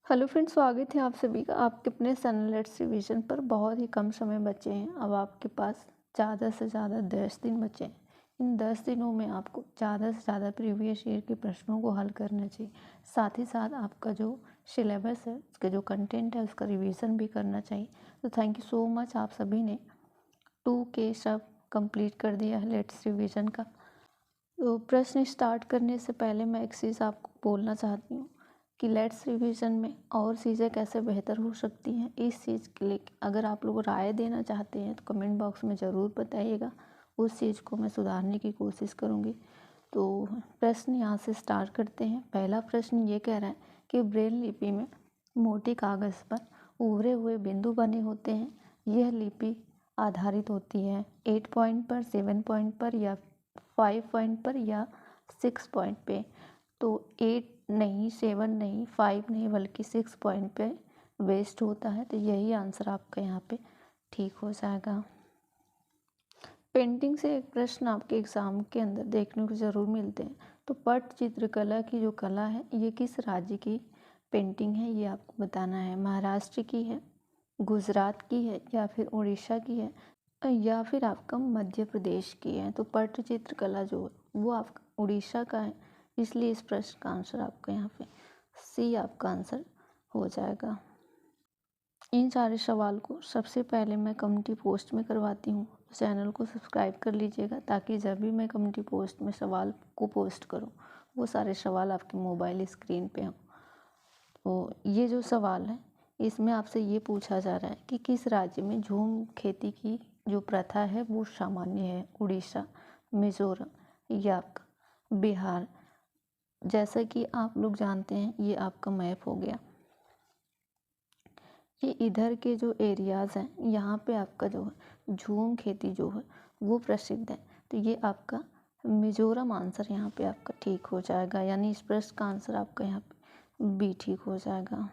Hello friends, स्वागत है आप सभी का आपके अपने सनलाइट्स रिवीजन पर। बहुत ही कम समय बचे हैं। अब आपके पास ज़्यादा से ज़्यादा 10 दिन बचे हैं। इन 10 दिनों में आपको ज़्यादा से ज़्यादा प्रीवियस ईयर के प्रश्नों को हल करना चाहिए। साथ ही साथ आपका जो सिलेबस है, उसका जो कंटेंट है, उसका रिवीजन भी करना चाहिए। तो थैंक यू सो मच, आप सभी ने 2K सब कंप्लीट कर दिया है लेट्स रिवीजन का। तो प्रश्न स्टार्ट करने से पहले मैं एक चीज़ आपको बोलना चाहती हूँ कि लेट्स रिवीजन में और चीज़ें कैसे बेहतर हो सकती हैं। इस चीज़ के लिए अगर आप लोग राय देना चाहते हैं तो कमेंट बॉक्स में ज़रूर बताइएगा। उस चीज़ को मैं सुधारने की कोशिश करूँगी। तो प्रश्न यहाँ से स्टार्ट करते हैं। पहला प्रश्न ये कह रहा है कि ब्रेल लिपि में मोटे कागज़ पर उभरे हुए बिंदु बने होते हैं। यह लिपि आधारित होती है 8 पॉइंट पर, 7 पॉइंट पर या 5 पॉइंट पर या 6 पॉइंट पे। तो 8 नहीं, 7 नहीं, 5 नहीं, बल्कि 6 पॉइंट पे वेस्ट होता है। तो यही आंसर आपका यहाँ पे ठीक हो जाएगा। पेंटिंग से एक प्रश्न आपके एग्ज़ाम के अंदर देखने को ज़रूर मिलते हैं। तो पट चित्रकला की जो कला है, ये किस राज्य की पेंटिंग है, ये आपको बताना है। महाराष्ट्र की है, गुजरात की है, या फिर उड़ीसा की है, या फिर आपका मध्य प्रदेश की है। तो पट चित्रकला जो है वो आपका उड़ीसा का है, इसलिए इस प्रश्न का आंसर आपका यहाँ पे सी आपका आंसर हो जाएगा। इन सारे सवाल को सबसे पहले मैं कम्युनिटी पोस्ट में करवाती हूँ। चैनल को सब्सक्राइब कर लीजिएगा ताकि जब भी मैं कम्युनिटी पोस्ट में सवाल को पोस्ट करूँ वो सारे सवाल आपके मोबाइल स्क्रीन पे हों। तो ये जो सवाल है इसमें आपसे ये पूछा जा रहा है कि किस राज्य में झूम खेती की जो प्रथा है वो सामान्य है। उड़ीसा, मिजोरम या बिहार। जैसा कि आप लोग जानते हैं, ये आपका मैप हो गया। ये इधर के जो एरियाज़ हैं यहाँ पे आपका जो है झूम खेती जो है वो प्रसिद्ध है। तो ये आपका मिजोरम आंसर यहाँ पे आपका ठीक हो जाएगा, यानी इस प्रश्न का आंसर आपका यहाँ पे बी ठीक हो जाएगा।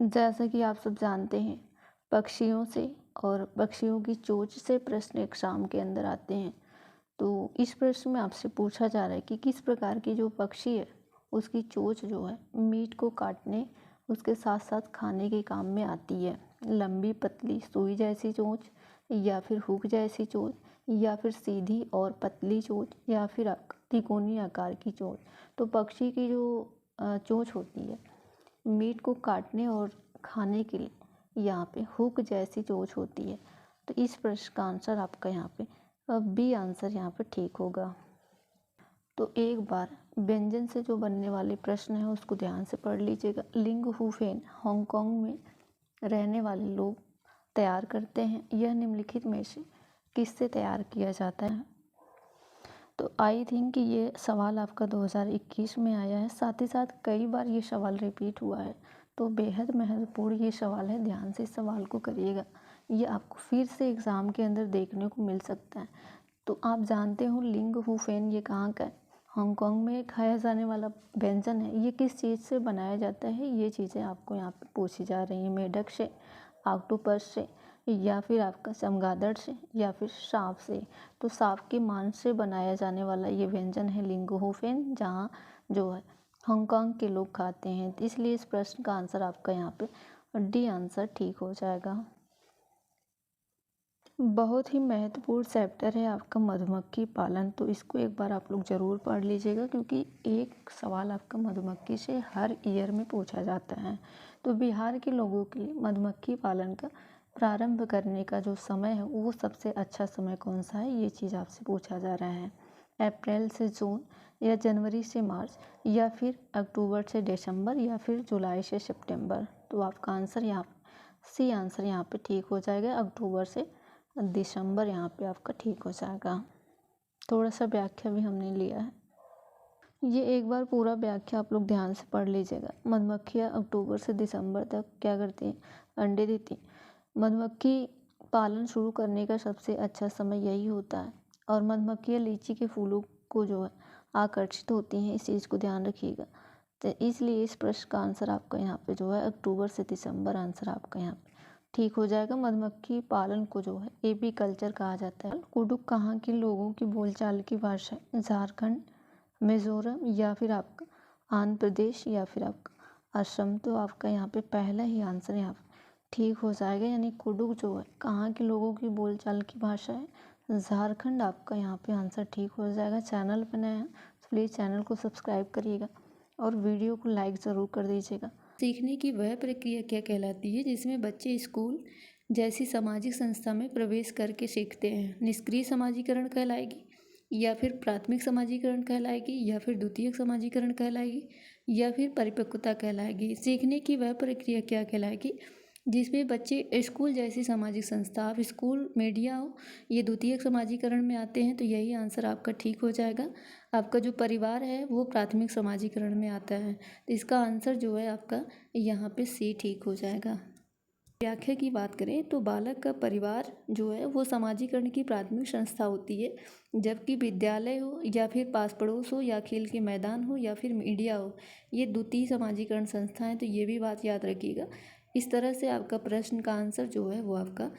जैसा कि आप सब जानते हैं, पक्षियों से और पक्षियों की चोंच से प्रश्न एग्जाम के अंदर आते हैं। तो इस प्रश्न में आपसे पूछा जा रहा है कि किस प्रकार की जो पक्षी है उसकी चोंच जो है मीट को काटने, उसके साथ साथ खाने के काम में आती है। लंबी पतली सुई जैसी चोंच, या फिर हुक जैसी चोंच, या फिर सीधी और पतली चोंच, या फिर तिकोनी आकार की चोंच। तो पक्षी की जो चोंच होती है मीट को काटने और खाने के लिए यहाँ पे हुक जैसी चोंच होती है। तो इस प्रश्न का आंसर आपका यहाँ पे बी आंसर यहाँ पे ठीक होगा। तो एक बार व्यंजन से जो बनने वाले प्रश्न है उसको ध्यान से पढ़ लीजिएगा। लिंग हुफेन हांगकांग में रहने वाले लोग तैयार करते हैं। यह निम्नलिखित में से किससे तैयार किया जाता है। तो आई थिंक कि ये सवाल आपका 2021 में आया है। साथ ही साथ कई बार ये सवाल रिपीट हुआ है। तो बेहद महत्वपूर्ण ये सवाल है, ध्यान से इस सवाल को करिएगा। ये आपको फिर से एग्ज़ाम के अंदर देखने को मिल सकता है। तो आप जानते हो लिंग हुफेन ये कहाँ का है। हांगकांग में खाया जाने वाला व्यंजन है। ये किस चीज़ से बनाया जाता है, ये चीज़ें आपको यहाँ पे पूछी जा रही हैं। मेढक से, ऑक्टोपस से, या फिर आपका चमगादड़ से, या फिर सांप से। तो सांप के मांस से बनाया जाने वाला ये व्यंजन है लिंगोहोफेन, जहाँ जो है हांगकांग के लोग खाते हैं। तो इसलिए इस प्रश्न का आंसर आपका यहाँ पे डी आंसर ठीक हो जाएगा। बहुत ही महत्वपूर्ण चैप्टर है आपका मधुमक्खी पालन। तो इसको एक बार आप लोग ज़रूर पढ़ लीजिएगा, क्योंकि एक सवाल आपका मधुमक्खी से हर ईयर में पूछा जाता है। तो बिहार के लोगों के लिए मधुमक्खी पालन का प्रारंभ करने का जो समय है वो सबसे अच्छा समय कौन सा है, ये चीज़ आपसे पूछा जा रहा है। अप्रैल से जून, या जनवरी से मार्च, या फिर अक्टूबर से दिसंबर, या फिर जुलाई से सितंबर। तो आपका आंसर यहाँ सी आंसर यहाँ पे ठीक हो जाएगा। अक्टूबर से दिसंबर यहाँ पे आपका ठीक हो जाएगा। थोड़ा सा व्याख्या भी हमने लिया है, ये एक बार पूरा व्याख्या आप लोग ध्यान से पढ़ लीजिएगा। मधुमक्खियाँ अक्टूबर से दिसंबर तक क्या करती हैं, अंडे देती हैं। मधुमक्खी पालन शुरू करने का सबसे अच्छा समय यही होता है। और मधुमक्खियाँ लीची के फूलों को जो है आकर्षित होती हैं, इस चीज़ को ध्यान रखिएगा। तो इसलिए इस प्रश्न का आंसर आपका यहाँ पे जो है अक्टूबर से दिसंबर आंसर आपका यहाँ पे ठीक हो जाएगा। मधुमक्खी पालन को जो है एपी कल्चर कहा जाता है। कुडुक कहाँ के लोगों की बोलचाल की भाषा है, झारखंड, मिजोरम, या फिर आपका आंध्र प्रदेश या फिर आपका असम। तो आपका यहाँ पे पहला ही आंसर यहाँ ठीक हो जाएगा। यानी कुडुख जो है कहाँ के लोगों की बोलचाल की भाषा है, झारखंड। आपका यहाँ पे आंसर ठीक हो जाएगा। चैनल पर नया है तो प्लीज़ चैनल को सब्सक्राइब करिएगा और वीडियो को लाइक ज़रूर कर दीजिएगा। सीखने की वह प्रक्रिया क्या कहलाती है जिसमें बच्चे स्कूल जैसी सामाजिक संस्था में प्रवेश करके सीखते हैं? निष्क्रिय समाजीकरण कहलाएगी, या फिर प्राथमिक समाजीकरण कहलाएगी, या फिर द्वितीयक समाजीकरण कहलाएगी, या फिर परिपक्वता कहलाएगी? सीखने की वह प्रक्रिया क्या कहलाएगी जिसमें बच्चे स्कूल जैसी सामाजिक संस्था, आप स्कूल मीडिया हो, ये द्वितीयक समाजीकरण में आते हैं। तो यही आंसर आपका ठीक हो जाएगा। आपका जो परिवार है वो प्राथमिक समाजीकरण में आता है। तो इसका आंसर जो है आपका यहाँ पे सी ठीक हो जाएगा। व्याख्या की बात करें तो बालक का परिवार जो है वो समाजीकरण की प्राथमिक संस्था होती है, जबकि विद्यालय हो या फिर पास पड़ोस हो या खेल के मैदान हो या फिर मीडिया हो, ये द्वितीय समाजीकरण संस्था है। तो ये भी बात याद रखिएगा। इस तरह से आपका प्रश्न का आंसर जो है वो आपका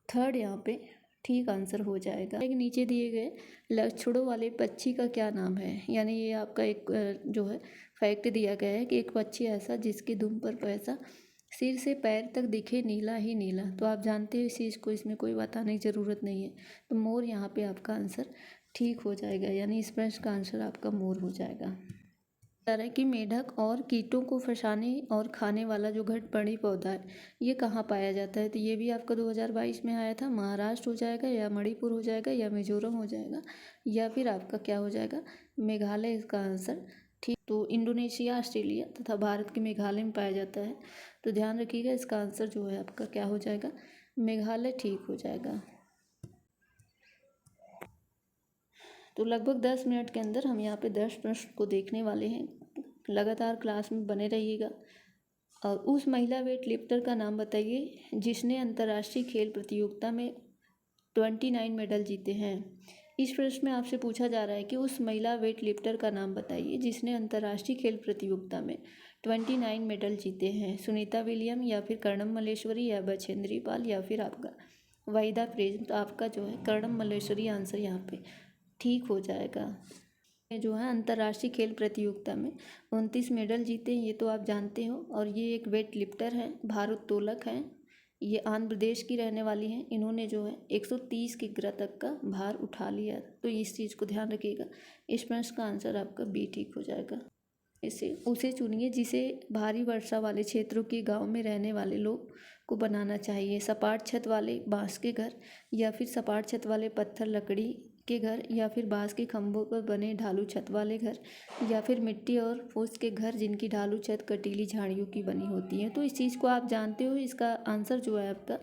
थर्ड यहाँ पे ठीक आंसर हो जाएगा। एक नीचे दिए गए लक्षणों वाले पक्षी का क्या नाम है? यानी ये आपका एक जो है फैक्ट दिया गया है कि एक पक्षी ऐसा जिसके दुम पर पैसा सिर से पैर तक दिखे नीला ही नीला। तो आप जानते हो इस चीज़ को, इसमें कोई बताने की ज़रूरत नहीं है। तो मोर यहाँ पे आपका आंसर ठीक हो जाएगा। यानी इस प्रश्न का आंसर आपका मोर हो जाएगा। तरह की मेढक और कीटों को फंसाने और खाने वाला जो घटबढ़ी पौधा है ये कहाँ पाया जाता है? तो ये भी आपका 2022 में आया था। महाराष्ट्र हो जाएगा, या मणिपुर हो जाएगा, या मिजोरम हो जाएगा, या फिर आपका क्या हो जाएगा? मेघालय इसका आंसर ठीक। तो इंडोनेशिया, ऑस्ट्रेलिया तथा भारत के मेघालय में पाया जाता है। तो ध्यान रखिएगा, इसका आंसर जो है आपका क्या हो जाएगा? मेघालय ठीक हो जाएगा। तो लगभग 10 मिनट के अंदर हम यहाँ पे 10 प्रश्न को देखने वाले हैं। लगातार क्लास में बने रहिएगा। और उस महिला वेट लिफ्टर का नाम बताइए जिसने अंतर्राष्ट्रीय खेल प्रतियोगिता में 29 मेडल जीते हैं। इस प्रश्न में आपसे पूछा जा रहा है कि उस महिला वेट लिफ्टर का नाम बताइए जिसने अंतर्राष्ट्रीय खेल प्रतियोगिता में 29 मेडल जीते हैं। सुनीता विलियम, या फिर कर्णम मल्लेश्वरी, या बछेंद्री पाल, या फिर आपका वहीदा प्रेम। तो आपका जो है कर्णम मल्लेश्वरी आंसर यहाँ पे ठीक हो जाएगा। जो है अंतर्राष्ट्रीय खेल प्रतियोगिता में 29 मेडल जीते हैं, ये तो आप जानते हो। और ये एक वेट लिफ्टर है, भारोत्तोलक हैं। ये आंध्र प्रदेश की रहने वाली हैं। इन्होंने जो है 130 किग्रा तक का भार उठा लिया। तो इस चीज़ को ध्यान रखिएगा। इस प्रश्न का आंसर आपका बी ठीक हो जाएगा। इसे उसे चुनिए जिसे भारी वर्षा वाले क्षेत्रों के गांव में रहने वाले लोग को बनाना चाहिए। सपाट छत वाले बांस के घर, या फिर सपाट छत वाले पत्थर लकड़ी के घर, या फिर बांस के खंभों पर बने ढालू छत वाले घर, या फिर मिट्टी और फूस के घर जिनकी ढालू छत कटीली झाड़ियों की बनी होती है। तो इस चीज़ को आप जानते हो। इसका आंसर जो है आपका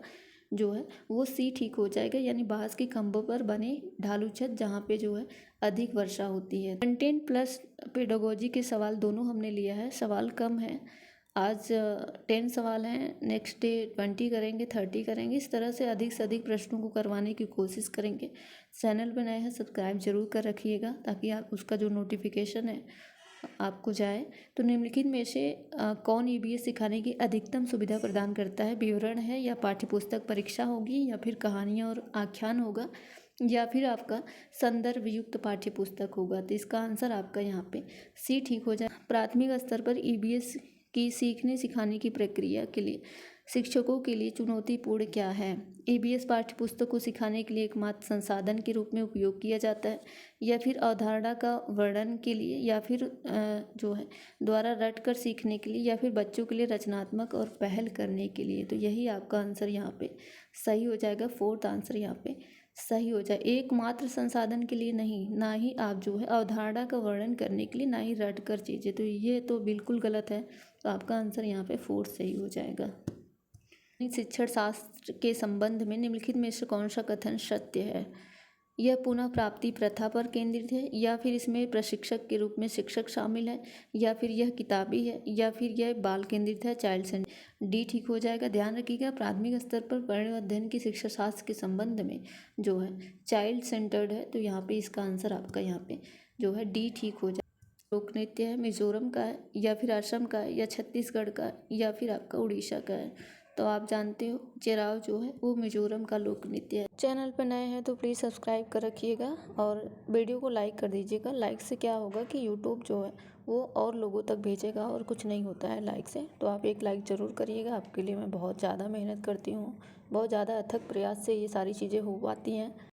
जो है वो सी ठीक हो जाएगा। यानी बांस के खंभों पर बने ढालू छत जहाँ पे जो है अधिक वर्षा होती है। कंटेंट प्लस पेडागोजी के सवाल दोनों हमने लिया है। सवाल कम है, आज 10 सवाल हैं, नेक्स्ट डे 20 करेंगे, 30 करेंगे। इस तरह से अधिक प्रश्नों को करवाने की कोशिश करेंगे। चैनल पर नए हैं सब्सक्राइब जरूर कर रखिएगा ताकि आप उसका जो नोटिफिकेशन है आपको जाए। तो निम्नलिखित में से कौन ईबीएस सिखाने की अधिकतम सुविधा प्रदान करता है? विवरण है, या पाठ्यपुस्तक परीक्षा होगी, या फिर कहानियाँ और आख्यान होगा, या फिर आपका संदर्भ युक्त पाठ्यपुस्तक होगा? तो इसका आंसर आपका यहाँ पे सी ठीक हो जाए। प्राथमिक स्तर पर ईबीएस की सीखने सिखाने की प्रक्रिया के लिए शिक्षकों के लिए चुनौतीपूर्ण क्या है? ईबीएस पाठ्यपुस्तक को सिखाने के लिए एकमात्र संसाधन के रूप में उपयोग किया जाता है, या फिर अवधारणा का वर्णन के लिए, या फिर जो है द्वारा रट कर सीखने के लिए, या फिर बच्चों के लिए रचनात्मक और पहल करने के लिए? तो यही आपका आंसर यहाँ पे सही हो जाएगा। फोर्थ आंसर यहाँ पे सही हो जाए। एकमात्र संसाधन के लिए नहीं, ना ही आप जो है अवधारणा का वर्णन करने के लिए, ना ही रट कर चीज़ें। तो ये तो बिल्कुल गलत है। तो आपका आंसर यहाँ पे फोर्थ सही हो जाएगा। शिक्षण शास्त्र के संबंध में निम्नलिखित में से कौन सा कथन सत्य है? यह पुनः प्राप्ति प्रथा पर केंद्रित है, या फिर इसमें प्रशिक्षक के रूप में शिक्षक शामिल है, या फिर यह किताबी है, या फिर यह बाल केंद्रित है, चाइल्ड सेंटर। डी ठीक हो जाएगा। ध्यान रखिएगा, प्राथमिक स्तर पर पढ़ने अध्ययन की शिक्षा शास्त्र के संबंध में जो है चाइल्ड सेंटर्ड है। तो यहाँ पे इसका आंसर आपका यहाँ पे जो है डी ठीक हो जाएगा। लोक नृत्य है, मिजोरम का है, या फिर असम का है, या छत्तीसगढ़ का है, या फिर आपका उड़ीसा का है? तो आप जानते हो चिराव जो है वो मिजोरम का लोक नृत्य है। चैनल पर नए हैं तो प्लीज़ सब्सक्राइब कर रखिएगा और वीडियो को लाइक कर दीजिएगा। लाइक से क्या होगा कि यूट्यूब जो है वो और लोगों तक भेजेगा और कुछ नहीं होता है लाइक से। तो आप एक लाइक ज़रूर करिएगा। आपके लिए मैं बहुत ज़्यादा मेहनत करती हूँ, बहुत ज़्यादा अथक प्रयास से ये सारी चीज़ें हो पाती हैं।